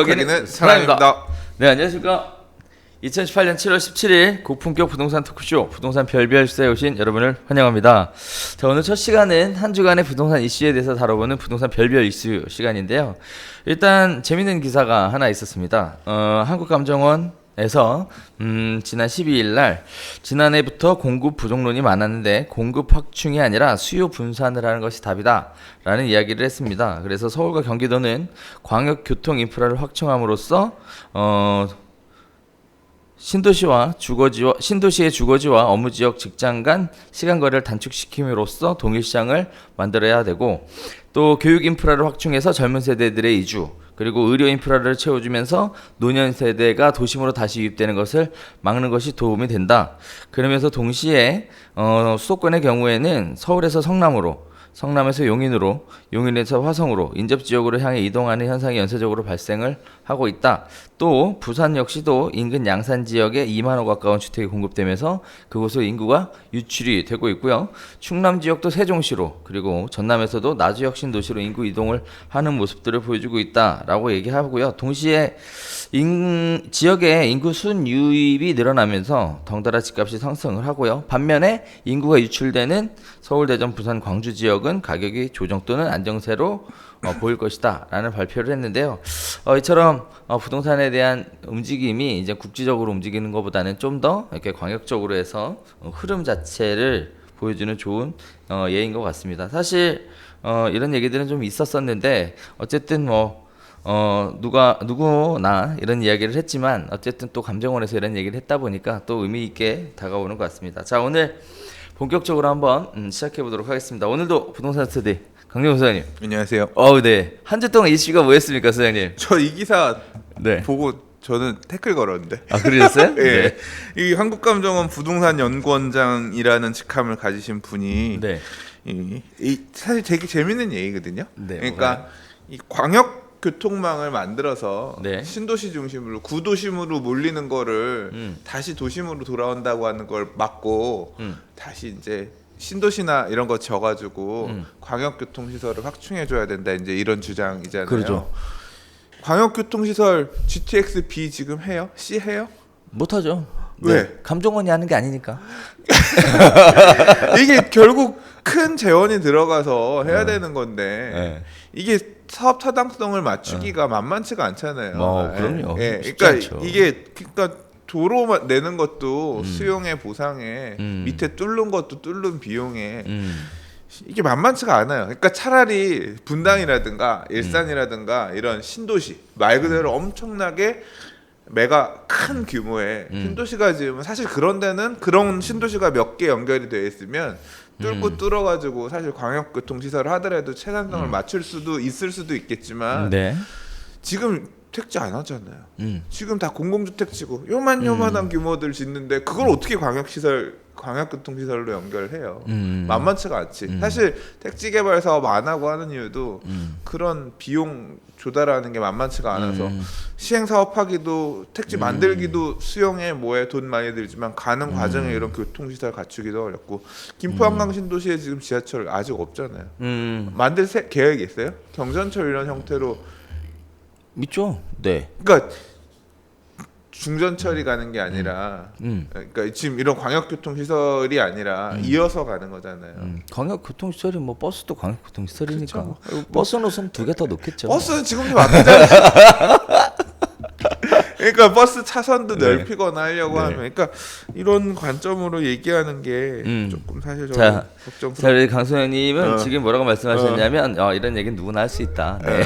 행복하기는 사람입니다. 네, 안녕하십니까. 2018년 7월 17일 고품격 부동산 토크쇼 부동산 별별수에 오신 여러분을 환영합니다. 자, 오늘 첫 시간은 한 주간의 부동산 이슈에 대해서 다뤄보는 부동산 별별 이슈 시간인데요. 일단 재밌는 기사가 하나 있었습니다. 한국감정원에서 지난 12일 날 지난해부터 공급 부족론이 많았는데 공급 확충이 아니라 수요 분산을 하는 것이 답이다 라는 이야기를 했습니다. 그래서 서울과 경기도는 광역 교통 인프라를 확충함으로써 신도시의 주거지와 업무지역 직장 간 시간거리를 단축시킴으로써 동일시장을 만들어야 되고, 또 교육 인프라를 확충해서 젊은 세대들의 이주, 그리고 의료 인프라를 채워주면서 노년 세대가 도심으로 다시 유입되는 것을 막는 것이 도움이 된다. 그러면서 동시에 수도권의 경우에는 서울에서 성남으로, 성남에서 용인으로, 용인에서 화성으로 인접지역으로 향해 이동하는 현상이 연쇄적으로 발생을 하고 있다. 또 부산 역시도 인근 양산 지역에 2만 호 가까운 주택이 공급되면서 그곳으로 인구가 유출이 되고 있고요. 충남 지역도 세종시로, 그리고 전남에서도 나주역 신도시로 인구 이동을 하는 모습들을 보여주고 있다라고 얘기하고요. 동시에 지역의 인구 순유입이 늘어나면서 덩달아 집값이 상승을 하고요. 반면에 인구가 유출되는 서울, 대전, 부산, 광주 지역은 가격이 조정 또는 안정세로 보일 것이다 라는 발표를 했는데요. 이처럼 부동산에 대한 움직임이 이제 국지적으로 움직이는 것보다는 좀 더 이렇게 광역적으로 해서 흐름 자체를 보여주는 좋은 예인 것 같습니다. 사실 이런 얘기들은 좀 있었었는데 어쨌든 누구나 이런 이야기를 했지만 어쨌든 또 감정원에서 이런 얘기를 했다 보니까 또 의미 있게 다가오는 것 같습니다. 자, 오늘 본격적으로 한번 시작해 보도록 하겠습니다. 오늘도 부동산 스터디 강정호 소장님. 안녕하세요. 네. 한 주 동안 이슈가 뭐였습니까, 소장님? 저 이 기사 네. 보고 저는 태클 걸었는데. 아, 그러셨어요? 네. 이 한국감정원 부동산 연구원장이라는 직함을 가지신 분이 네. 사실 되게 재밌는 얘기거든요. 네, 그러니까 이 광역 교통망을 만들어서 네. 신도시 중심으로 구도심으로 몰리는 거를 다시 도심으로 돌아온다고 하는 걸 막고 다시 이제 신도시나 이런 거 져가지고 광역교통시설을 확충해줘야 된다, 이제 이런 주장이잖아요. 그렇죠. 광역교통시설 GTX B 지금 해요? C 해요? 못하죠. 왜? 네. 감정원이 하는 게 아니니까. 이게 결국 큰 재원이 들어가서 해야 되는 건데 이게 사업 타당성을 맞추기가 만만치가 않잖아요. 그럼요. 그러니까 그러니까 도로 내는 것도 수용에 보상에 밑에 뚫는 것도 뚫는 비용에 이게 만만치가 않아요. 그러니까 차라리 분당이라든가 일산이라든가 이런 신도시 말 그대로 엄청나게 메가 큰 규모의 신도시가 지으면, 사실 그런 데는 그런 신도시가 몇 개 연결이 되어 있으면 뚫어가지고 사실 광역교통시설을 하더라도 채산성을 맞출 수도 있을 수도 있겠지만 네. 지금 택지 안 하잖아요. 지금 다 공공주택지고 요만한 규모들 짓는데 그걸 어떻게 광역교통시설로 연결해요? 만만치가 않지. 사실 택지 개발 사업 안 하고 하는 이유도 그런 비용 조달하는 게 만만치가 않아서 시행 사업하기도 택지 만들기도 수용에 뭐에 돈 많이 들지만 가는 과정에 이런 교통시설 갖추기도 어렵고, 김포 한강 신도시에 지금 지하철 아직 없잖아요. 만들 계획이 있어요? 경전철 이런 형태로 있죠. 네. 그러니까 중전철이 가는 게 아니라 그러니까 지금 이런 광역교통시설이 아니라 이어서 가는 거잖아요. 광역교통시설이 버스도 광역교통시설이니까. 그렇죠. 버스 노선 2개 더 넣겠죠. 버스는 지금도 막히잖아요. 그러니까 버스 차선도 넓히거나 하려고 하면, 그러니까 이런 관점으로 얘기하는 게 조금 사실 저는 걱정스러워요. 자, 우리 강 소장님은 지금 뭐라고 말씀하셨냐면 이런 얘기는 누구나 할 수 있다. 네.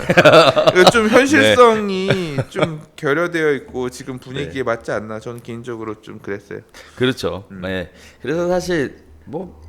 좀 현실성이 좀 결여되어 있고 지금 분위기에 맞지 않나, 저는 개인적으로 좀 그랬어요. 그렇죠. 네. 그래서 사실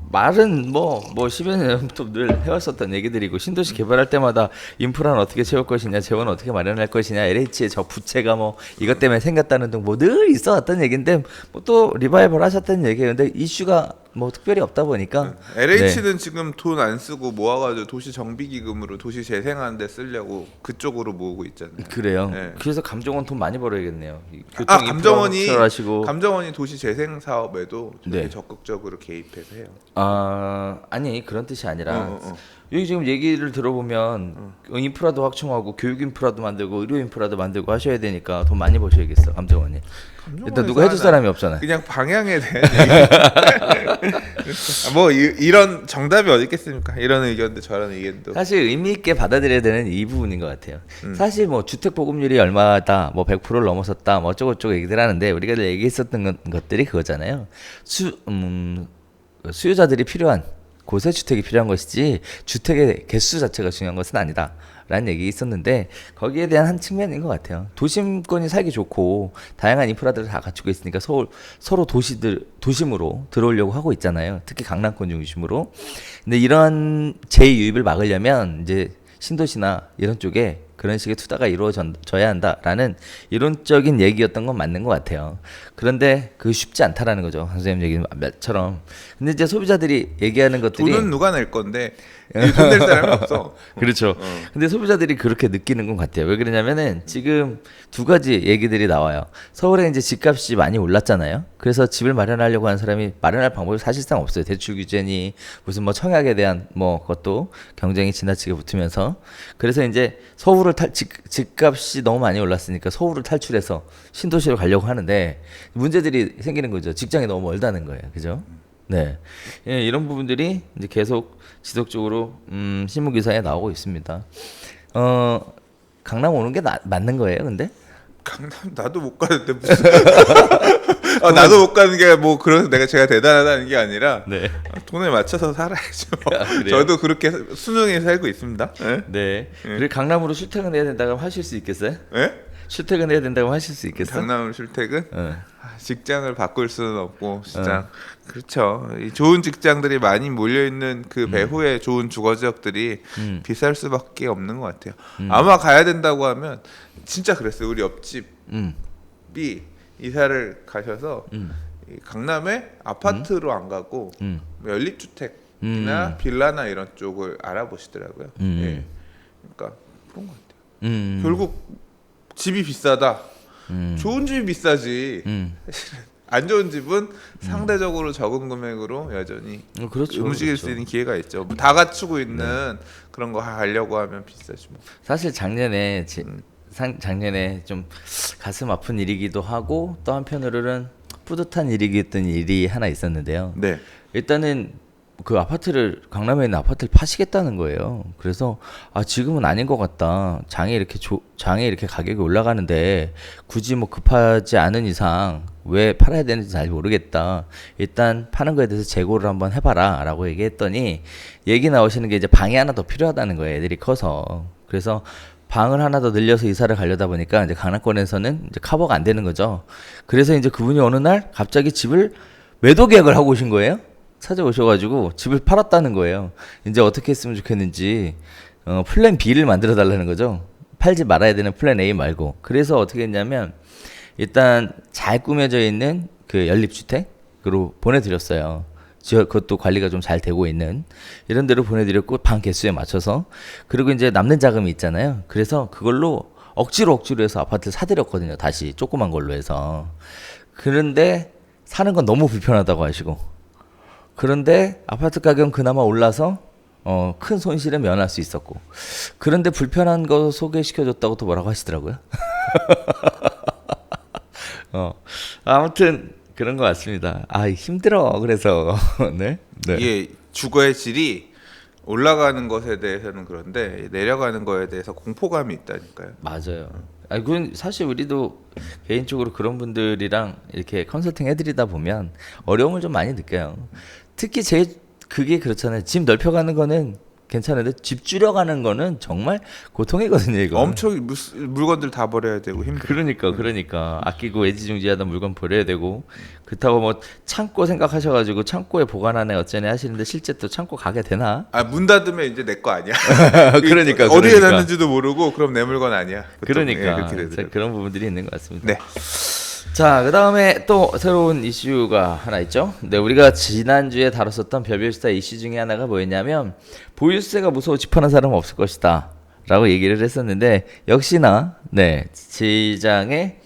말은 10여 년부터 늘 해왔었던 얘기들이고, 신도시 개발할 때마다 인프라는 어떻게 채울 것이냐, 재원은 어떻게 마련할 것이냐, LH의 저 부채가 이것 때문에 생겼다는 등 늘 있어왔던 얘기인데 또 리바이벌 하셨다는 얘기예요. 근데 이슈가 특별히 없다 보니까 LH는 지금 돈 안 쓰고 모아가지고 도시 정비기금으로 도시 재생하는 데 쓰려고 그쪽으로 모으고 있잖아요. 그래요. 네. 그래서 감정원 돈 많이 벌어야겠네요. 감정원이 도시 재생 사업에도 되게 네. 적극적으로 개입해서 해요. 아니 그런 뜻이 아니라 여기 지금 얘기를 들어보면 인프라도 확충하고 교육 인프라도 만들고 의료 인프라도 만들고 하셔야 되니까 돈 많이 버셔야겠어, 감정원이. 일단 누가 해줄 사람이 없잖아요. 그냥 방향에 대한 얘기. 뭐 이런 정답이 어디 있겠습니까? 이런 의견도 저런 의견도. 사실 의미 있게 받아들여야 되는 이 부분인 것 같아요. 사실 뭐 주택 보급률이 얼마다, 뭐 100%를 넘어섰다, 뭐 어쩌고저쩌고 얘기들 하는데 우리가 얘기했었던 것들이 그거잖아요. 수요자들이 필요한 곳에 주택이 필요한 것이지 주택의 개수 자체가 중요한 것은 아니다. 라는 얘기 있었는데 거기에 대한 한 측면인 것 같아요. 도심권이 살기 좋고 다양한 인프라들을 다 갖추고 있으니까 서로 도심으로 들어오려고 하고 있잖아요. 특히 강남권 중심으로. 근데 이런 재유입을 막으려면 이제 신도시나 이런 쪽에 그런 식의 투자가 이루어져야 한다라는 이론적인 얘기였던 건 맞는 것 같아요. 그런데 그게 쉽지 않다라는 거죠. 선생님 얘기처럼. 근데 이제 소비자들이 얘기하는 것들이 돈은 누가 낼 건데 돈 낼 사람이 없어. 그렇죠. 근데 소비자들이 그렇게 느끼는 것 같아요. 왜 그러냐면은 지금 두 가지 얘기들이 나와요. 서울에 이제 집값이 많이 올랐잖아요. 그래서 집을 마련하려고 하는 사람이 마련할 방법이 사실상 없어요. 대출 규제니 무슨 뭐 청약에 대한 뭐 그것도 경쟁이 지나치게 붙으면서 그래서 이제 집값이 너무 많이 올랐으니까 서울을 탈출해서 신도시로 가려고 하는데 문제들이 생기는 거죠. 직장이 너무 멀다는 거예요. 그죠? 네. 예, 이런 부분들이 이제 계속 지속적으로 신문 기사에 나오고 있습니다. 강남 오는 게 맞는 거예요, 근데? 강남 나도 못 가는데 무슨 나도 못 가는 게 뭐 그래서 제가 대단하다는 게 아니라 네. 돈에 맞춰서 살아야죠. 아, 그래요? 저도 그렇게 수능에 살고 있습니다. 네? 네. 그리고 강남으로 출퇴근해야 된다고 하실 수 있겠어요? 네? 출퇴근해야 된다고 하실 수 있겠어요? 강남으로 출퇴근? 어. 직장을 바꿀 수는 없고 직장 그렇죠. 이 좋은 직장들이 많이 몰려 있는 그 배후에 좋은 주거 지역들이 비쌀 수밖에 없는 것 같아요. 아마 가야 된다고 하면 진짜 그랬어요. 우리 옆집이 이사를 가셔서 이 강남에 아파트로 안 가고 뭐 연립주택이나 빌라나 이런 쪽을 알아보시더라고요. 예. 그러니까 그런 것 같아요. 결국 집이 비싸다. 좋은 집이 비싸지. 사실은 안 좋은 집은 상대적으로 적은 금액으로 여전히 그렇죠, 움직일 그렇죠. 수 있는 기회가 있죠. 뭐다 갖추고 있는 그런 거 하려고 하면 비싸지 뭐. 사실 작년에 작년에 좀 가슴 아픈 일이기도 하고 또 한편으로는 뿌듯한 일이기던 일이 하나 있었는데요. 네. 일단은 그 아파트를 강남에 있는 아파트를 파시겠다는 거예요. 그래서 지금은 아닌 것 같다. 장에 이렇게 가격이 올라가는데 굳이 뭐 급하지 않은 이상 왜 팔아야 되는지 잘 모르겠다. 일단 파는 거에 대해서 재고를 한번 해봐라라고 얘기했더니 얘기 나오시는 게 이제 방이 하나 더 필요하다는 거예요. 애들이 커서. 그래서 방을 하나 더 늘려서 이사를 가려다 보니까 이제 강남권에서는 이제 커버가 안 되는 거죠. 그래서 이제 그분이 어느 날 갑자기 집을 매도 계약을 하고 오신 거예요. 찾아오셔가지고 집을 팔았다는 거예요. 이제 어떻게 했으면 좋겠는지 플랜 B를 만들어 달라는 거죠. 팔지 말아야 되는 플랜 A 말고. 그래서 어떻게 했냐면 일단 잘 꾸며져 있는 그 연립주택으로 보내드렸어요. 그것도 관리가 좀 잘 되고 있는 이런 데로 보내드렸고 방 개수에 맞춰서. 그리고 이제 남는 자금이 있잖아요. 그래서 그걸로 억지로 해서 아파트를 사드렸거든요. 다시 조그만 걸로 해서. 그런데 사는 건 너무 불편하다고 하시고, 그런데 아파트 가격은 그나마 올라서 큰 손실에 면할 수 있었고, 그런데 불편한 거 소개시켜줬다고 또 뭐라고 하시더라고요. 아무튼 그런 것 같습니다. 힘들어. 그래서 네. 이게 주거의 질이 올라가는 것에 대해서는 그런데 내려가는 거에 대해서 공포감이 있다니까요. 맞아요. 그건 사실 우리도 개인적으로 그런 분들이랑 이렇게 컨설팅 해드리다 보면 어려움을 좀 많이 느껴요. 특히 그게 그렇잖아요. 집 넓혀가는 거는 괜찮은데 집 줄여가는 거는 정말 고통이거든요. 이거 엄청 물건들 다 버려야 되고 힘들어. 그러니까 아끼고 애지중지하던 물건 버려야 되고, 그렇다고 뭐 창고 생각하셔가지고 창고에 보관하네 어쩌네 하시는데 실제 또 창고 가게 되나? 문 닫으면 이제 내 거 아니야. 그러니까 어디에 놨는지도 모르고 그럼 내 물건 아니야. 보통. 그러니까 그렇게 되더라고요. 그런 부분들이 있는 것 같습니다. 네. 자, 그 다음에 또 새로운 이슈가 하나 있죠. 네, 우리가 지난주에 다뤘었던 별별스타 이슈 중에 하나가 뭐였냐면, 보유세가 무서워 집하는 사람은 없을 것이다 라고 얘기를 했었는데, 역시나 네, 시장에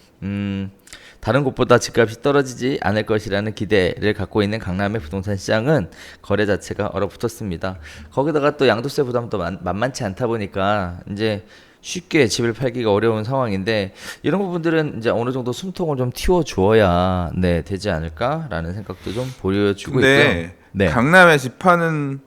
다른 곳보다 집값이 떨어지지 않을 것이라는 기대를 갖고 있는 강남의 부동산 시장은 거래 자체가 얼어붙었습니다. 거기다가 또 양도세 부담도 만만치 않다 보니까 이제 쉽게 집을 팔기가 어려운 상황인데 이런 부분들은 이제 어느 정도 숨통을 좀 틔워 주어야 네, 되지 않을까라는 생각도 좀 보여주고 있고요. 근데 강남에 집 파는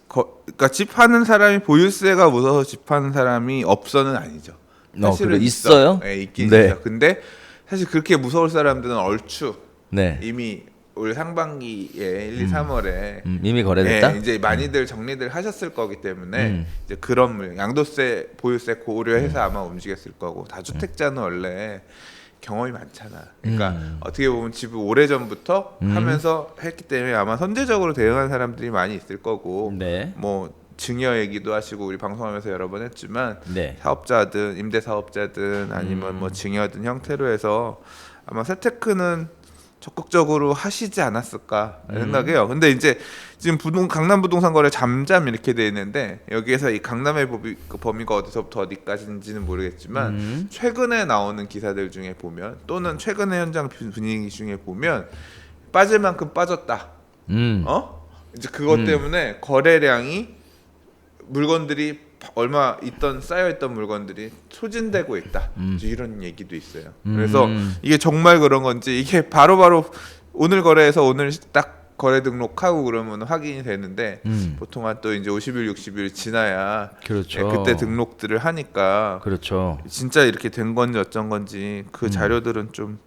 그러니까 집 파는 사람이 보유세가 무서워서 집 파는 사람이 없어는 아니죠. 사실은 그래, 있어요? 네, 있긴 네. 있어요. 근데 사실 그렇게 무서울 사람들은 얼추 네. 이미 올 상반기에 1, 2, 3월에 이미 거래됐다? 이제 많이들 정리들 하셨을 거기 때문에 이제 그런 양도세, 보유세 고려해서 아마 움직였을 거고 다주택자는 원래 경험이 많잖아. 그러니까 어떻게 보면 집을 오래 전부터 하면서 했기 때문에 아마 선제적으로 대응한 사람들이 많이 있을 거고 네. 뭐 증여 얘기도 하시고 우리 방송하면서 여러 번 했지만 네. 사업자든 임대 사업자든 아니면 뭐 증여든 형태로 해서 아마 세테크는 적극적으로 하시지 않았을까 생각해요. 근데 이제 지금 강남 부동산 거래 잠잠 이렇게 돼 있는데 여기에서 이 강남의 범위가 어디서부터 어디까지인지는 모르겠지만 최근에 나오는 기사들 중에 보면 또는 최근의 현장 분위기 중에 보면 빠질 만큼 빠졌다. 이제 그것 때문에 거래량이 물건들이 얼마 쌓여있던 물건들이 소진되고 있다. 이제 이런 얘기도 있어요. 그래서 이게 정말 그런 건지 이게 바로바로 오늘 거래해서 오늘 딱 거래 등록하고 그러면 확인이 되는데 보통 한 또 이제 50일, 60일 지나야 그렇죠. 그때 등록들을 하니까 그렇죠. 진짜 이렇게 된 건지 어쩐 건지 그 자료들은 좀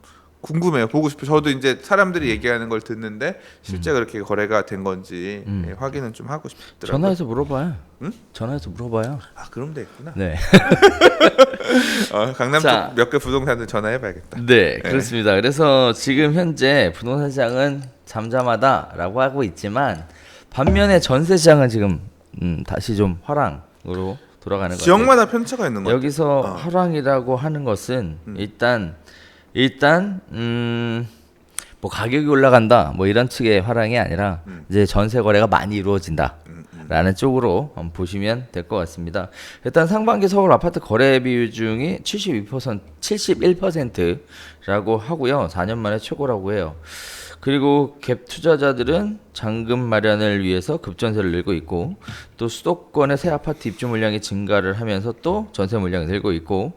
궁금해요. 보고 싶어요. 저도 이제 사람들이 얘기하는 걸 듣는데 실제 그렇게 거래가 된 건지 확인은 좀 하고 싶더라고요. 전화해서 물어봐요. 응? 전화해서 물어봐요. 아, 그럼 되겠구나. 네. 강남 자. 쪽 몇 개 부동산을 전화해봐야겠다. 네, 그렇습니다. 그래서 지금 현재 부동산 시장은 잠잠하다라고 하고 있지만 반면에 전세 시장은 지금 다시 좀 화랑으로 돌아가는 거죠. 지역마다 편차가 있는 거예요. 여기서 화랑이라고 하는 것은 일단 뭐 가격이 올라간다 뭐 이런 측의 화랑이 아니라 이제 전세 거래가 많이 이루어진다라는 쪽으로 한번 보시면 될 것 같습니다. 일단 상반기 서울 아파트 거래 비중이 71%라고 하고요. 4년 만에 최고라고 해요. 그리고 갭 투자자들은 잔금 마련을 위해서 급전세를 늘고 있고 또 수도권의 새 아파트 입주 물량이 증가를 하면서 또 전세 물량이 늘고 있고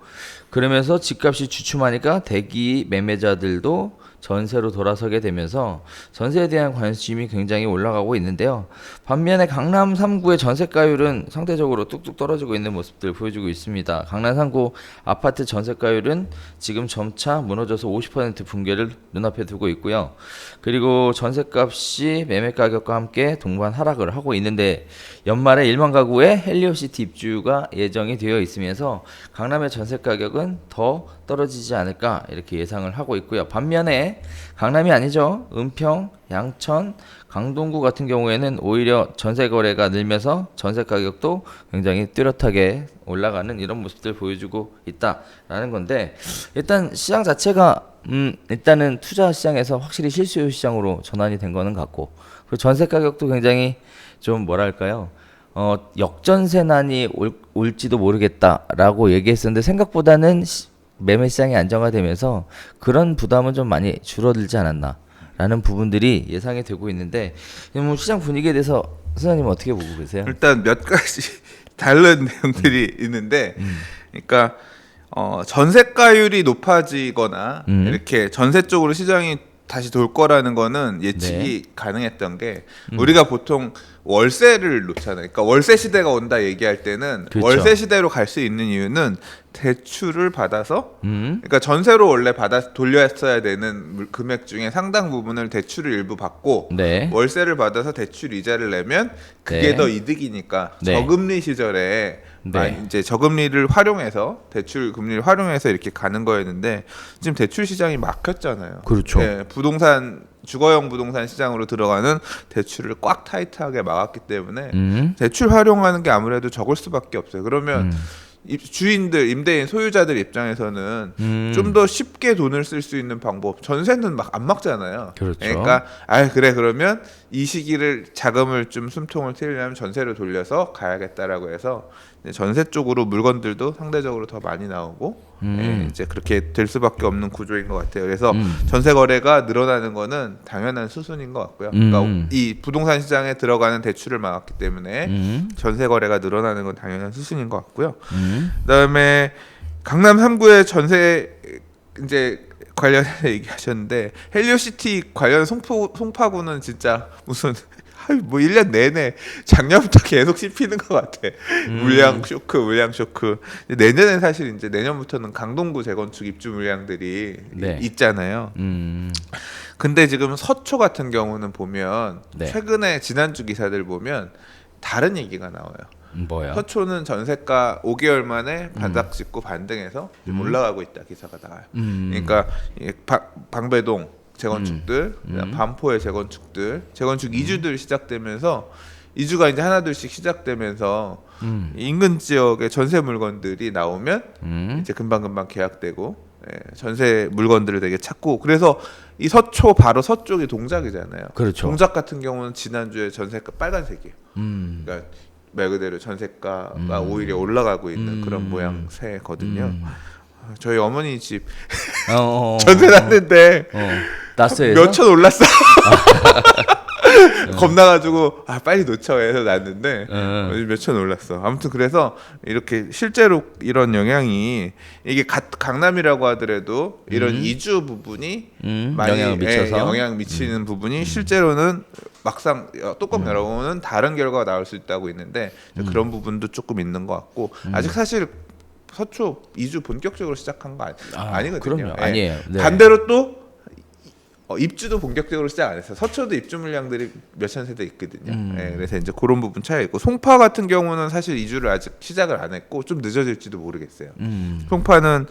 그러면서 집값이 주춤하니까 대기 매매자들도 전세로 돌아서게 되면서 전세에 대한 관심이 굉장히 올라가고 있는데요. 반면에 강남 3구의 전세가율은 상대적으로 뚝뚝 떨어지고 있는 모습들 보여주고 있습니다. 강남 3구 아파트 전세가율은 지금 점차 무너져서 50% 붕괴를 눈앞에 두고 있고요. 그리고 전세값이 매매가격과 함께 동반 하락을 하고 있는데 연말에 1만 가구의 헬리오시티 입주가 예정이 되어 있으면서 강남의 전세가격은 더 떨어지지 않을까 이렇게 예상을 하고 있고요. 반면에 강남이 아니죠. 은평, 양천, 강동구 같은 경우에는 오히려 전세 거래가 늘면서 전세 가격도 굉장히 뚜렷하게 올라가는 이런 모습들 보여주고 있다라는 건데 일단 시장 자체가 일단은 투자 시장에서 확실히 실수요 시장으로 전환이 된 거는 같고 그리고 전세 가격도 굉장히 좀 뭐랄까요? 역전세난이 올지도 모르겠다라고 얘기했었는데 생각보다는 매매 시장이 안정화되면서 그런 부담은 좀 많이 줄어들지 않았나라는 부분들이 예상이 되고 있는데 뭐 시장 분위기에 대해서 선생님 어떻게 보고 계세요? 일단 몇 가지 다른 내용들이 있는데, 그러니까 전세가율이 높아지거나 이렇게 전세 쪽으로 시장이 다시 돌 거라는 거는 예측이 가능했던 게 우리가 보통 월세를 놓잖아요. 그러니까 월세 시대가 온다 얘기할 때는 그렇죠. 월세 시대로 갈 수 있는 이유는 대출을 받아서 그러니까 전세로 원래 받아 돌렸어야 되는 금액 중에 상당 부분을 대출을 일부 받고 네. 월세를 받아서 대출 이자를 내면 그게 네. 더 이득이니까 네. 저금리 시절에 네. 이제 저금리를 활용해서 대출 금리를 활용해서 이렇게 가는 거였는데 지금 대출 시장이 막혔잖아요. 그렇죠. 네, 부동산 주거용 부동산 시장으로 들어가는 대출을 꽉 타이트하게 막았기 때문에 대출 활용하는 게 아무래도 적을 수밖에 없어요. 그러면 주인들, 임대인, 소유자들 입장에서는 좀 더 쉽게 돈을 쓸 수 있는 방법. 전세는 막 안 막잖아요. 그렇죠. 그러니까 그래 그러면 이 시기를 자금을 좀 숨통을 트이려면 전세로 돌려서 가야겠다라고 해서 전세 쪽으로 물건들도 상대적으로 더 많이 나오고 이제 그렇게 될 수밖에 없는 구조인 것 같아요. 그래서 전세 거래가 늘어나는 거는 당연한 수순인 것 같고요. 그러니까 이 부동산 시장에 들어가는 대출을 막았기 때문에 전세 거래가 늘어나는 건 당연한 수순인 것 같고요. 그다음에 강남 3구의 전세 이제 관련해서 얘기하셨는데 헬리오시티 관련 송파구는 진짜 무슨 뭐 1년 내내 작년부터 계속 씹히는 것 같아. 물량 쇼크. 내년에 사실 이제 내년부터는 강동구 재건축 입주 물량들이 네. 있잖아요. 근데 지금 서초 같은 경우는 보면 네. 최근에 지난주 기사들 보면 다른 얘기가 나와요. 뭐요? 서초는 전세가 5개월 만에 바닥 찍고 반등해서 좀 올라가고 있다 기사가 나와요. 그러니까 방배동 재건축들, 반포의 재건축 이주들 시작되면서 이주가 이제 하나둘씩 시작되면서 인근 지역의 전세 물건들이 나오면 이제 금방 계약되고 전세 물건들을 되게 찾고 그래서 이 서초 바로 서쪽이 동작이잖아요. 그렇죠. 동작 같은 경우는 지난주에 전세가 빨간색이에요. 그러니까 말 그대로 전세가가 오히려 올라가고 있는 그런 모양새거든요. 저희 어머니 집 전세 났는데 났어요. 몇 천 올랐어. 겁나가지고 빨리 놓쳐 해서 났는데 몇 천 올랐어. 아무튼 그래서 이렇게 실제로 이런 영향이 이게 강남이라고 하더라도 이런 이주 부분이 많이 영향 미치는 부분이 실제로는 막상 뚜껑 열어보면 다른 결과가 나올 수 있다고 있는데 그런 부분도 조금 있는 것 같고 아직 사실 서초 이주 본격적으로 시작한 거 아니거든요. 그럼요. 아니에요. 네. 반대로 또 입주도 본격적으로 시작 안 했어요. 서초도 입주 물량들이 몇천 세대 있거든요. 그래서 이제 그런 부분 차이 있고 송파 같은 경우는 사실 이주를 아직 시작을 안 했고 좀 늦어질지도 모르겠어요. 송파는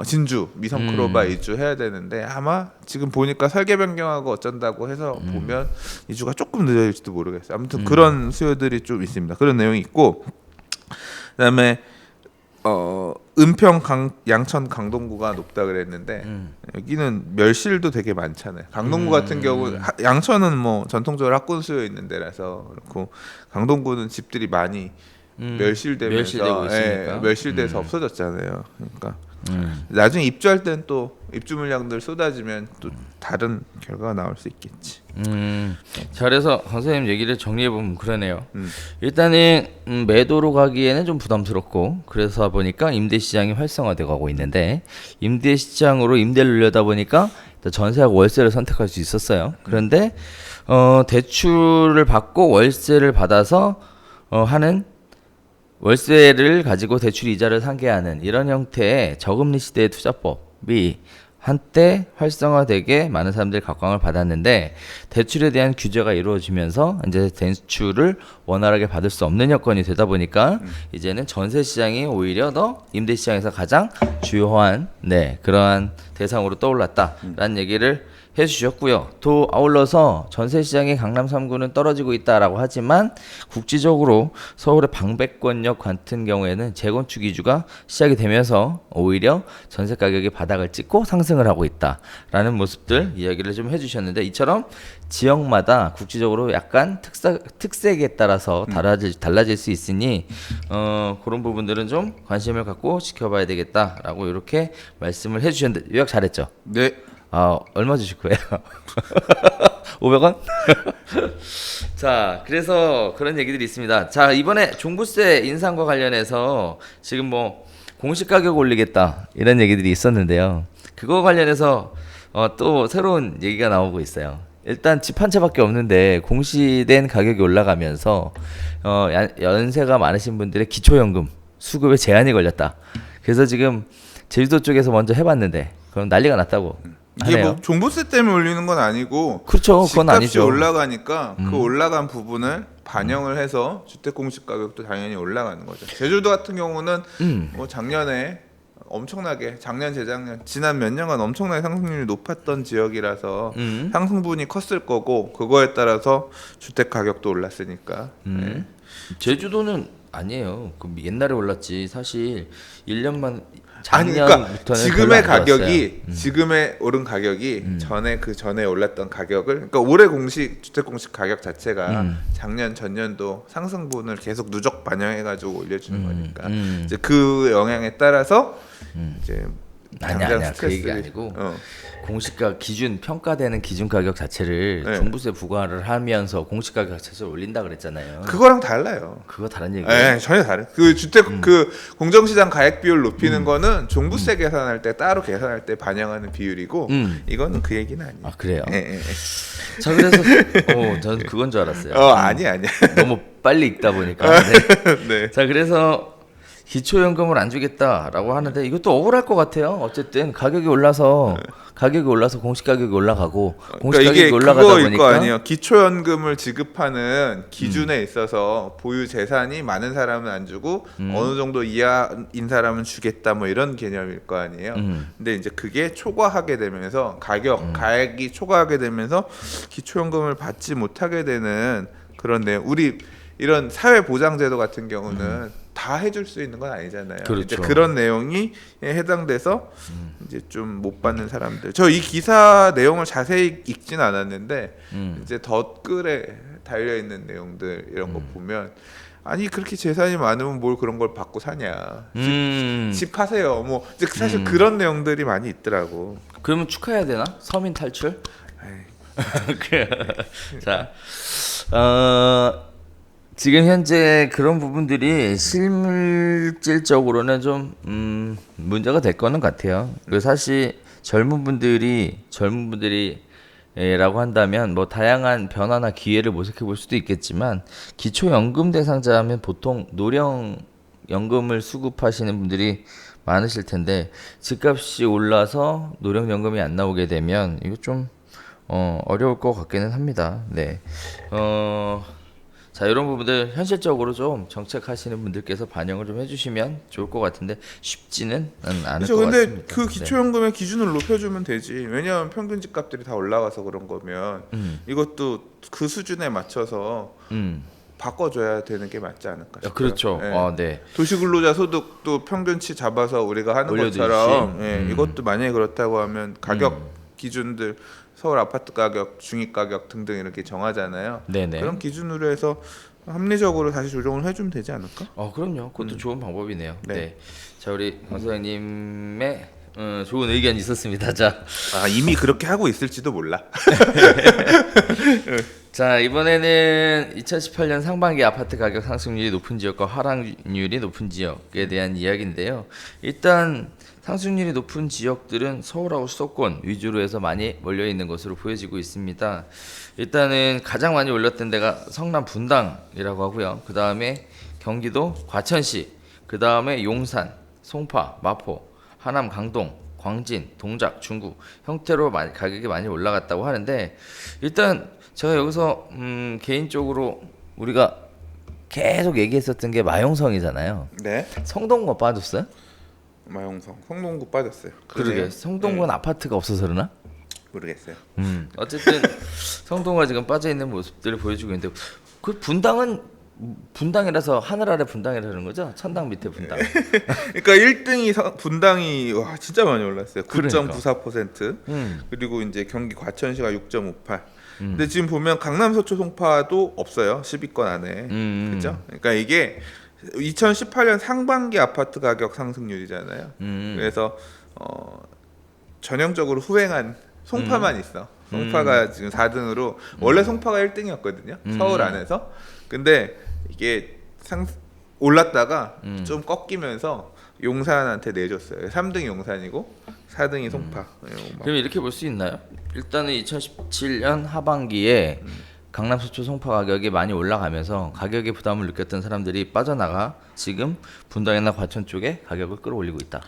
진주 미성 크로바 이주해야 되는데 아마 지금 보니까 설계 변경하고 어쩐다고 해서 보면 이주가 조금 늦어질지도 모르겠어요. 아무튼 그런 수요들이 좀 있습니다. 그런 내용이 있고 그다음에 은평 양천 강동구가 높다 그랬는데 여기는 멸실도 되게 많잖아요. 강동구 같은 경우 양천은 뭐 전통적으로 학군 수요 있는 데라서 그렇고 강동구는 집들이 많이 멸실되면서 멸실돼서 없어졌잖아요. 그러니까 나중에 입주할 때는 또 입주 물량들 쏟아지면 또 다른 결과가 나올 수 있겠지. 자, 그래서 선생님 얘기를 정리해 보면 그러네요. 일단은 매도로 가기에는 좀 부담스럽고 그래서 보니까 임대 시장이 활성화돼 가고 있는데 임대 시장으로 임대를 늘려다 보니까 전세하고 월세를 선택할 수 있었어요. 그런데 대출을 받고 월세를 받아서 하는 월세를 가지고 대출 이자를 상계하는 이런 형태의 저금리 시대의 투자법이 한때 활성화되게 많은 사람들이 각광을 받았는데 대출에 대한 규제가 이루어지면서 이제 대출을 원활하게 받을 수 없는 여건이 되다 보니까 이제는 전세 시장이 오히려 더 임대 시장에서 가장 주요한 그러한 대상으로 떠올랐다라는 얘기를 해주셨고요. 또 아울러서 전세 시장이 강남 3구는 떨어지고 있다라고 하지만 국지적으로 서울의 방배권역 같은 경우에는 재건축 이주가 시작이 되면서 오히려 전세 가격이 바닥을 찍고 상승을 하고 있다라는 모습들 이야기를 좀 해주셨는데 이처럼 지역마다 국지적으로 약간 특색에 따라서 달라질 수 있으니 그런 부분들은 좀 관심을 갖고 지켜봐야 되겠다라고 이렇게 말씀을 해주셨는데 요약 잘했죠? 네. 얼마 주실 거예요? 500원? 자, 그래서 그런 얘기들이 있습니다. 자, 이번에 종부세 인상과 관련해서 지금 뭐 공시 가격 올리겠다 이런 얘기들이 있었는데요. 그거 관련해서 또 새로운 얘기가 나오고 있어요. 일단 집 한 채밖에 없는데 공시된 가격이 올라가면서 연세가 많으신 분들의 기초연금 수급에 제한이 걸렸다. 그래서 지금 제주도 쪽에서 먼저 해봤는데 그럼 난리가 났다고. 이게 뭐 종부세 때문에 올리는 건 아니고 그렇죠. 그건 집값이 아니죠. 올라가니까 그 올라간 부분을 반영을 해서 주택 공시 가격도 당연히 올라가는 거죠. 제주도 같은 경우는 뭐 작년에 엄청나게 작년 재작년 지난 몇 년간 엄청나게 상승률이 높았던 지역이라서 상승분이 컸을 거고 그거에 따라서 주택 가격도 올랐으니까. 제주도는 아니에요. 그 옛날에 올랐지. 사실 1년만 아니 그러니까 작년부터는 지금의 별로 안 가격이 지금의 오른 가격이 전에 그 전에 올랐던 가격을 그러니까 올해 공시 주택 공시 가격 자체가 작년 전년도 상승분을 계속 누적 반영해가지고 올려주는 거니까 이제 그 영향에 따라서 이제 당장 아니야 그 얘기 스트레스를- 아니고 공시가 기준 평가되는 기준 가격 자체를 네. 종부세 부과를 하면서 공시 가격 자체를 올린다 그랬잖아요. 그거랑 달라요. 그거 다른 얘기예요. 네, 전혀 다른. 그 주택 그 공정시장 가액 비율 높이는 거는 종부세 계산할 때 따로 계산할 때 반영하는 비율이고 이거는 그 얘기는 아니에요. 아 그래요. 예, 예. 자 그래서 저는 그건 줄 알았어요. 아니야. 너무 빨리 읽다 보니까. 네. 네. 자 그래서 기초연금을 안 주겠다라고 하는데 이것도 억울할 것 같아요. 어쨌든 가격이 올라서 공시 가격이 올라가고 공시 그러니까 가격이 이게 올라가다 그거일 거 보니까 아니에요. 기초연금을 지급하는 기준에 있어서 보유 재산이 많은 사람은 안 주고 어느 정도 이하인 사람은 주겠다 뭐 이런 개념일 거 아니에요. 근데 이제 그게 초과하게 되면서 가액이 초과하게 되면서 기초연금을 받지 못하게 되는 그런 내용. 우리 이런 사회보장제도 같은 경우는 다 해줄 수 있는 건 아니잖아요. 그렇죠. 이제 그런 내용이 해당돼서 이제 좀 못 받는 사람들. 저 이 기사 내용을 자세히 읽진 않았는데 이제 댓글에 달려 있는 내용들 이런 거 보면 아니 그렇게 재산이 많으면 뭘 그런 걸 받고 사냐. 집 파세요. 뭐 이제 사실 그런 내용들이 많이 있더라고. 그러면 축하해야 되나? 서민 탈출? 자, 지금 현재 그런 부분들이 실질적으로는 좀 문제가 될 거는 같아요. 그리고 사실 젊은 분들이라고 한다면 뭐 다양한 변화나 기회를 모색해 볼 수도 있겠지만 기초연금 대상자하면 보통 노령연금을 수급하시는 분들이 많으실 텐데 집값이 올라서 노령연금이 안 나오게 되면 이거 좀 어려울 것 같기는 합니다. 네. 자 이런 부분들 현실적으로 좀 정책하시는 분들께서 반영을 좀 해주시면 좋을 것 같은데 쉽지는 않을 그렇죠. 것 근데 같습니다. 그 기초연금의 기준을 높여주면 되지. 왜냐하면 평균 집값들이 다 올라가서 그런 거면 이것도 그 수준에 맞춰서 바꿔줘야 되는 게 맞지 않을까 싶어요. 그렇죠. 예. 네. 도시근로자 소득도 평균치 잡아서 우리가 하는 올려주듯이. 것처럼 이것도 만약에 그렇다고 하면 가격 기준들 서울 아파트 가격, 중위 가격 등등 이렇게 정하잖아요. 네네. 그런 기준으로 해서 합리적으로 다시 조정을 해주면 되지 않을까? 그럼요. 그것도 좋은 방법이네요. 네. 네. 자 우리 강 소장님의 좋은 의견이 있었습니다. 자, 이미 그렇게 하고 있을지도 몰라. 자 이번에는 2018년 상반기 아파트 가격 상승률이 높은 지역과 하락률이 높은 지역에 대한 이야기인데요. 일단 상승률이 높은 지역들은 서울하고 수도권 위주로 해서 많이 몰려 있는 것으로 보여지고 있습니다. 일단은 가장 많이 올랐던 데가 성남 분당이라고 하고요. 그 다음에 경기도 과천시, 그 다음에 용산, 송파, 마포, 하남 강동, 광진, 동작, 중구 형태로 가격이 많이 올라갔다고 하는데 일단 제가 여기서 개인적으로 우리가 계속 얘기했었던 게 마용성이잖아요. 네. 성동구 빠졌어요? 마용성, 성동구 빠졌어요. 그러게 성동구는 아파트가 없어서 그러나? 모르겠어요. 어쨌든 성동구가 지금 빠져 있는 모습들을 보여주고 있는데 그 분당이라서 하늘 아래 분당이라는 거죠? 천당 밑에 분당. 그러니까 1등이 분당이 와 진짜 많이 올랐어요. 그러니까. 9.94%. 그리고 이제 경기 과천시가 6.58. 근데 지금 보면 강남 서초 송파도 없어요. 10위권 안에. 그죠? 그러니까 이게 2018년 상반기 아파트 가격 상승률이잖아요. 그래서 전형적으로 후행한 송파만 있어. 송파가 지금 4등으로 원래 송파가 1등이었거든요. 서울 안에서. 근데 이게 올랐다가 좀 꺾이면서 용산한테 내줬어요. 3등이 용산이고 4등이 송파. 그럼 이렇게 볼 수 있나요? 일단은 2017년 하반기에 강남 서초 송파 가격이 많이 올라가면서 가격에 부담을 느꼈던 사람들이 빠져나가 지금 분당이나 과천 쪽에 가격을 끌어올리고 있다.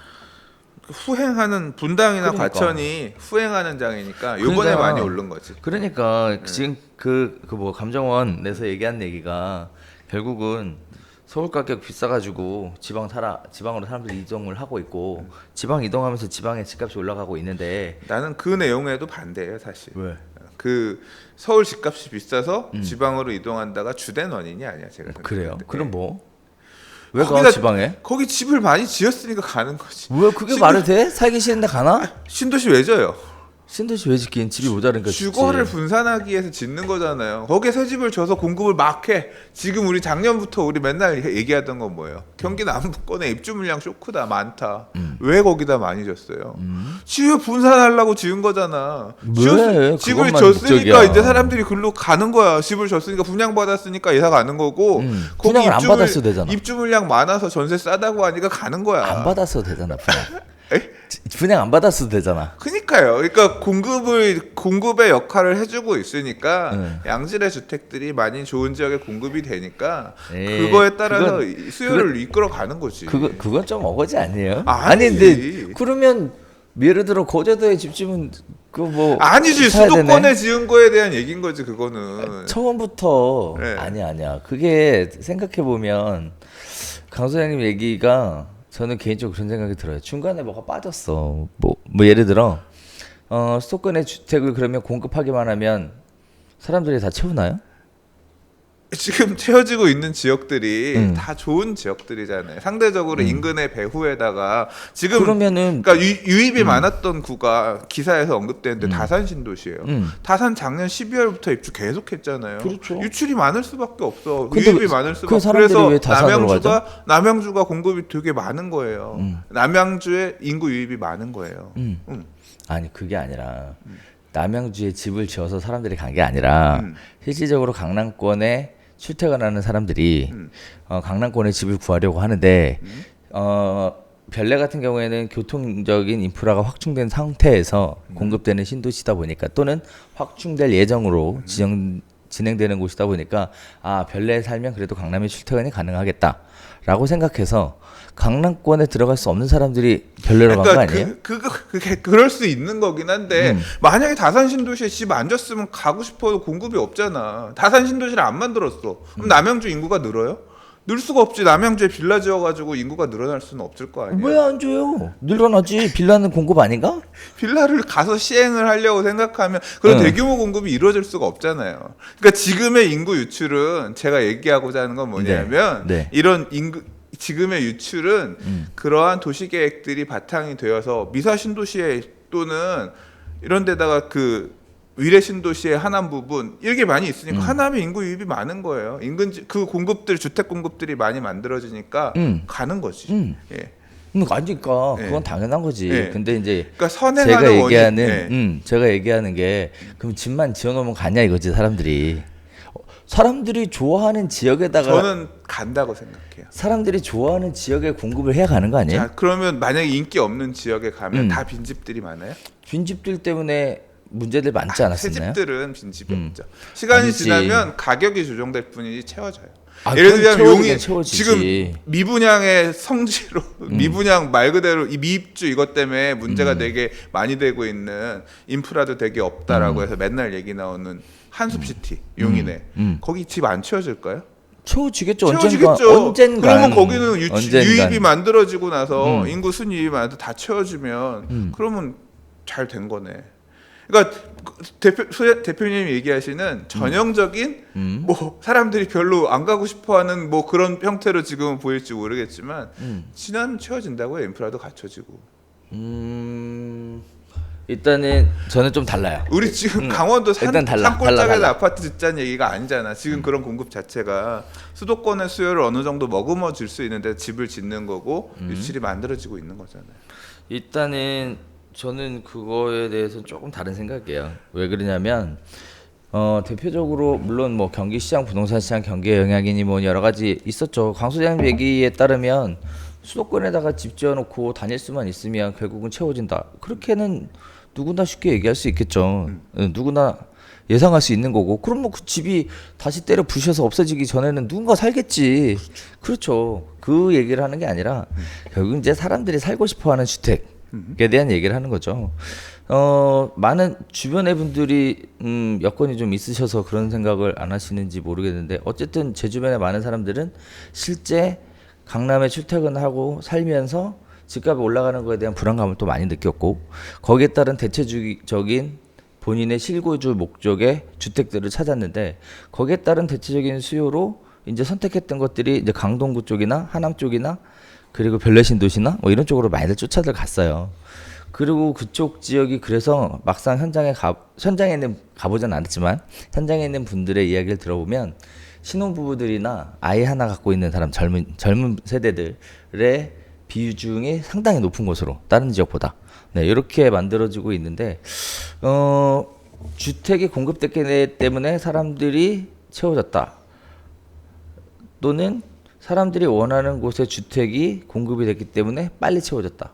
후행하는 분당이나 그러니까. 과천이 후행하는 장이니까 요번에 그러니까. 많이 오른 거지. 그러니까 지금 그 뭐 감정원에서 얘기한 얘기가 결국은 서울 가격 비싸가지고 지방으로 사람들이 이동을 하고 있고 지방 이동하면서 지방의 집값이 올라가고 있는데 나는 그 내용에도 반대예요, 사실. 왜? 그 서울 집값이 비싸서 지방으로 이동한다가 주된 원인이 아니야, 제가 생각할 그래요? 때. 그럼 뭐? 왜 가 거기다- 지방에? 거기 집을 많이 지었으니까 가는 거지. 왜 그게 말이 돼? 살기 싫은데 가나? 신도시 왜 져요? 신도시 왜 짓긴 집이 모자르니까 짓지. 주거를 분산하기 위해서 짓는 거잖아요. 거기에 새 집을 져서 공급을 막 해. 지금 우리 작년부터 우리 맨날 얘기하던 건 뭐예요? 경기 남부권에 입주 물량 쇼크다 많다. 왜 거기다 많이 졌어요? 지을 분산하려고 지은 거잖아. 왜? 집을 그것만 졌으니까 목적이야. 이제 사람들이 글로 가는 거야. 집을 졌으니까 분양 받았으니까 이사 가는 거고. 거기 분양을 안 받았어도 되잖아. 입주 물량 많아서 전세 싸다고 하니까 가는 거야. 안 받았어도 되잖아 분양. 에? 분양 안 받았어도 되잖아. 그니까요. 그러니까 공급의 역할을 해주고 있으니까 양질의 주택들이 많이 좋은 지역에 공급이 되니까 에이, 그거에 따라서 수요를 이끌어가는 거지. 그건 좀 어거지 아니에요? 아니지. 근데 그러면 예를 들어 거제도에 집 지으면 그 뭐 아니지. 사야 되네? 수도권에 지은 거에 대한 얘기인 거지 그거는. 처음부터 네. 아니야. 그게 생각해 보면 강 소장님 얘기가 저는 개인적으로 그런 생각이 들어요. 중간에 뭐가 빠졌어. 뭐 예를 들어 수도권의 주택을 그러면 공급하기만 하면 사람들이 다 채우나요? 지금 채워지고 있는 지역들이 음. 다 좋은 지역들이잖아요. 상대적으로 인근의 배후에다가 지금 그러면은 그러니까 유입이 많았던 구가 기사에서 언급되는데 다산 신도시예요. 음. 다산 작년 12월부터 입주 계속했잖아요. 그렇죠. 유출이 많을 수밖에 없어. 근데 유입이 많을 수밖에. 그 사람들이 그래서 왜 다산으로 남양주가 공급이 되게 많은 거예요. 남양주에 인구 유입이 많은 거예요. 아니 그게 아니라 남양주에 집을 지어서 사람들이 간 게 아니라 실질적으로 강남권에 출퇴근하는 사람들이 강남권에 집을 구하려고 하는데 별내 같은 경우에는 교통적인 인프라가 확충된 상태에서 공급되는 신도시다 보니까 또는 확충될 예정으로 진행되는 곳이다 보니까 아 별내에 살면 그래도 강남에 출퇴근이 가능하겠다라고 생각해서 강남권에 들어갈 수 없는 사람들이 별내로 간 거 아니에요? 그게 그럴 수 있는 거긴 한데 만약에 다산 신도시에 집 안 졌으면 가고 싶어도 공급이 없잖아. 다산 신도시를 안 만들었어. 그럼 남양주 인구가 늘어요? 늘 수가 없지. 남양주에 빌라 지어가지고 인구가 늘어날 수는 없을 거 아니에요. 왜 안 줘요? 늘어나지. 빌라는 공급 아닌가? 빌라를 가서 시행을 하려고 생각하면 그런 응. 대규모 공급이 이루어질 수가 없잖아요. 그러니까 지금의 인구 유출은 제가 얘기하고자 하는 건 뭐냐면 네. 이런 지금의 유출은 그러한 도시 계획들이 바탕이 되어서 미사 신도시에 또는 이런 데다가 그 위례 신도시의 하남 부분 이게 많이 있으니까 하남에 인구 유입이 많은 거예요. 그 공급들 주택 공급들이 많이 만들어지니까 가는 거지. 예. 아니까 네. 그건 당연한 거지. 네. 근데 이제 그러니까 선행하는 제가 얘기하는 게 그럼 집만 지어놓으면 가냐 이거지 사람들이. 사람들이 좋아하는 지역에다가 저는 간다고 생각해요. 사람들이 좋아하는 지역에 공급을 해야 가는 거 아니에요? 자, 그러면 만약에 인기 없는 지역에 가면 다 빈집들이 많아요? 빈집들 때문에 문제들 많지 않았었나요? 새 집들은 빈집이 없죠. 시간이 아니지. 지나면 가격이 조정될 뿐이지 채워져요. 아, 예를 그건 들면 용인 채워지지. 지금 미분양의 성지로 미분양 말 그대로 이 미입주 이것 때문에 문제가 되게 많이 되고 있는 인프라도 되게 없다라고 해서 맨날 얘기 나오는 한숲시티 용인에 거기 집 안 채워질까요? 채워지겠죠. 채워지겠죠. 언젠가. 그러면 거기는 유입이 언젠간. 만들어지고 나서 인구 순이입이 많아서 다 채워지면 그러면 잘 된 거네. 그러니까 대표님이 얘기하시는 전형적인 뭐 사람들이 별로 안 가고 싶어하는 뭐 그런 형태로 지금은 보일지 모르겠지만 지나면 채워진다고요. 인프라도 갖춰지고. 일단은 저는 좀 달라요. 우리 지금 강원도 일단 달라. 산골짜기에서 아파트 짓자는 얘기가 아니잖아. 지금 그런 공급 자체가 수도권의 수요를 어느 정도 머금어 줄 수 있는데 집을 짓는 거고 유출이 만들어지고 있는 거잖아요. 일단은 저는 그거에 대해서 조금 다른 생각이에요. 왜 그러냐면 대표적으로 물론 뭐 경기 시장, 부동산 시장 경기의 영향이니 뭐 여러 가지 있었죠. 강 소장님 얘기에 따르면 수도권에다가 집 지어놓고 다닐 수만 있으면 결국은 채워진다. 그렇게는 누구나 쉽게 얘기할 수 있겠죠. 누구나 예상할 수 있는 거고. 그럼 뭐 그 집이 다시 때려 부셔서 없어지기 전에는 누군가 살겠지. 그렇죠. 그 얘기를 하는 게 아니라 결국 이제 사람들이 살고 싶어하는 주택에 대한 얘기를 하는 거죠. 많은 주변의 분들이 여건이 좀 있으셔서 그런 생각을 안 하시는지 모르겠는데 어쨌든 제 주변의 많은 사람들은 실제 강남에 출퇴근하고 살면서 집값이 올라가는 거에 대한 불안감을 또 많이 느꼈고 거기에 따른 대체적인 본인의 실거주 목적의 주택들을 찾았는데 거기에 따른 대체적인 수요로 이제 선택했던 것들이 이제 강동구 쪽이나 하남 쪽이나 그리고 별내신도시나 뭐 이런 쪽으로 많이들 쫓아들 갔어요. 그리고 그쪽 지역이 그래서 막상 현장에는 가보진 않았지만 현장에 있는 분들의 이야기를 들어보면 신혼부부들이나 아이 하나 갖고 있는 사람 젊은 세대들의 비중이 상당히 높은 곳으로 다른 지역보다 네, 이렇게 만들어지고 있는데 주택이 공급됐기 때문에 사람들이 채워졌다. 또는 사람들이 원하는 곳에 주택이 공급이 됐기 때문에 빨리 채워졌다.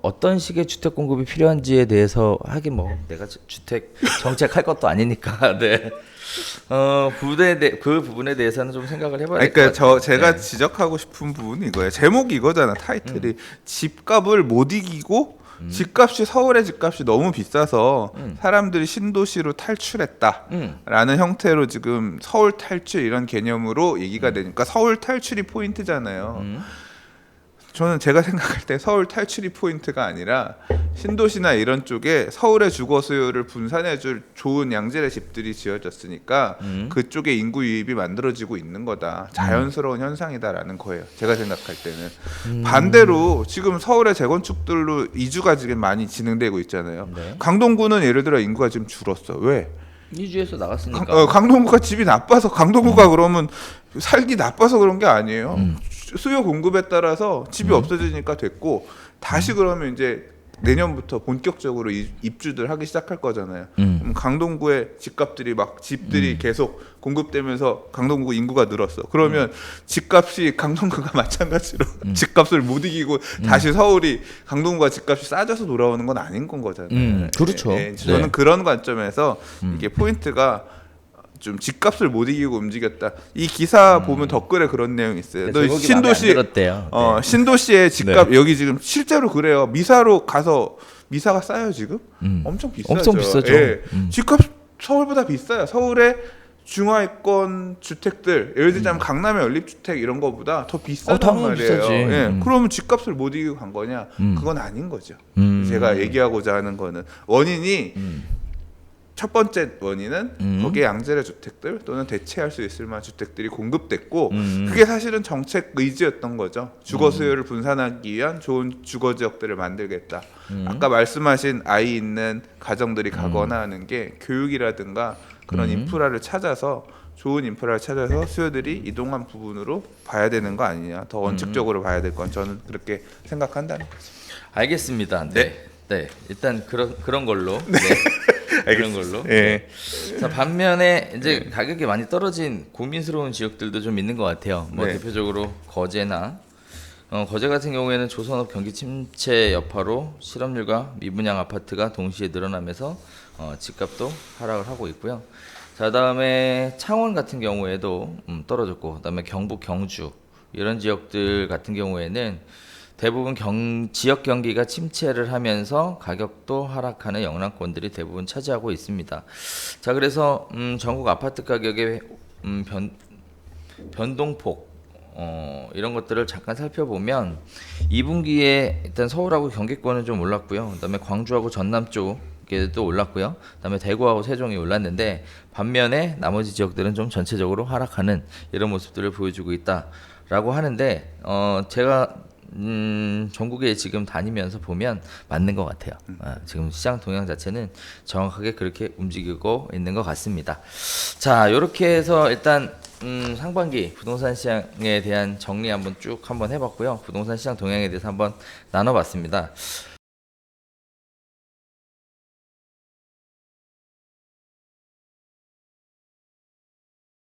어떤 식의 주택 공급이 필요한지에 대해서 하긴 뭐 내가 주택 정책할 것도 아니니까 네. 그 부분에 대해서는 좀 생각을 해봐야 될 것 그러니까 같아요. 제가 네. 지적하고 싶은 부분이 이거예요. 제목이 이거잖아. 타이틀이 집값을 못 이기고 집값이 서울의 집값이 너무 비싸서 사람들이 신도시로 탈출했다라는 형태로 지금 서울 탈출 이런 개념으로 얘기가 되니까 서울 탈출이 포인트잖아요. 저는 제가 생각할 때 서울 탈출이 포인트가 아니라 신도시나 이런 쪽에 서울의 주거 수요를 분산해줄 좋은 양질의 집들이 지어졌으니까 그쪽에 인구 유입이 만들어지고 있는 거다. 자연스러운 현상이다라는 거예요. 제가 생각할 때는. 반대로 지금 서울의 재건축들로 이주가 지금 많이 진행되고 있잖아요. 네. 강동구는 예를 들어 인구가 지금 줄었어. 왜? 이주에서 나갔으니까. 강동구가 집이 나빠서 강동구가 그러면 살기 나빠서 그런 게 아니에요. 수요 공급에 따라서 집이 없어지니까 됐고 다시 그러면 이제 내년부터 본격적으로 입주들 하기 시작할 거잖아요. 그럼 강동구의 집값들이 막 집들이 계속 공급되면서 강동구 인구가 늘었어. 그러면 집값이 강동구가 마찬가지로 집값을 못 이기고 다시 서울이 강동구가 집값이 싸져서 돌아오는 건 아닌 건 거잖아요. 그렇죠. 저는 네. 그런 관점에서 이게 포인트가 좀 집값을 못 이기고 움직였다. 이 기사 보면 댓글에 그런 내용이 있어요. 너 제목이 신도시 마음에 안 들었대요. 네. 신도시의 집값 여기 지금 실제로 그래요. 미사로 가서 미사가 싸요 지금? 엄청 비싸죠. 엄청 비싸죠. 예. 집값 서울보다 비싸요. 서울의 중하위권 주택들 예를 들자면 강남의 연립주택 이런 거보다 더 비싸단 당연히 말이에요. 비싸지. 예. 그러면 집값을 못 이기고 간 거냐? 그건 아닌 거죠. 제가 얘기하고자 하는 거는 원인이 첫 번째 원인은 거기에 양질의 주택들 또는 대체할 수 있을 만한 주택들이 공급됐고 그게 사실은 정책 의지였던 거죠. 주거 수요를 분산하기 위한 좋은 주거 지역들을 만들겠다. 아까 말씀하신 아이 있는 가정들이 가거나 하는 게 교육이라든가 그런 인프라를 찾아서 좋은 인프라를 찾아서 수요들이 이동한 부분으로 봐야 되는 거 아니냐. 더 원칙적으로 봐야 될 건 저는 그렇게 생각한다는 거죠. 알겠습니다. 네. 네. 일단 그런 걸로. 네. 그런 걸로. 예. 자, 반면에 이제 가격이 많이 떨어진 고민스러운 지역들도 좀 있는 것 같아요. 뭐 네. 대표적으로 거제나 거제 같은 경우에는 조선업 경기 침체 여파로 실업률과 미분양 아파트가 동시에 늘어나면서 집값도 하락을 하고 있고요. 자, 다음에 창원 같은 경우에도 떨어졌고, 그다음에 경북 경주 이런 지역들 같은 경우에는 대부분 지역 경기가 침체를 하면서 가격도 하락하는 영향권들이 대부분 차지하고 있습니다. 자, 그래서 전국 아파트 가격의 변동폭 이런 것들을 잠깐 살펴보면 2분기에 일단 서울하고 경기권은 좀 올랐고요. 그다음에 광주하고 전남 쪽에도 올랐고요. 그다음에 대구하고 세종이 올랐는데 반면에 나머지 지역들은 좀 전체적으로 하락하는 이런 모습들을 보여주고 있다라고 하는데 제가 전국에 지금 다니면서 보면 맞는 것 같아요. 지금 시장 동향 자체는 정확하게 그렇게 움직이고 있는 것 같습니다. 자, 이렇게 해서 일단 상반기 부동산 시장에 대한 정리 한번 해봤고요. 부동산 시장 동향에 대해서 한번 나눠봤습니다.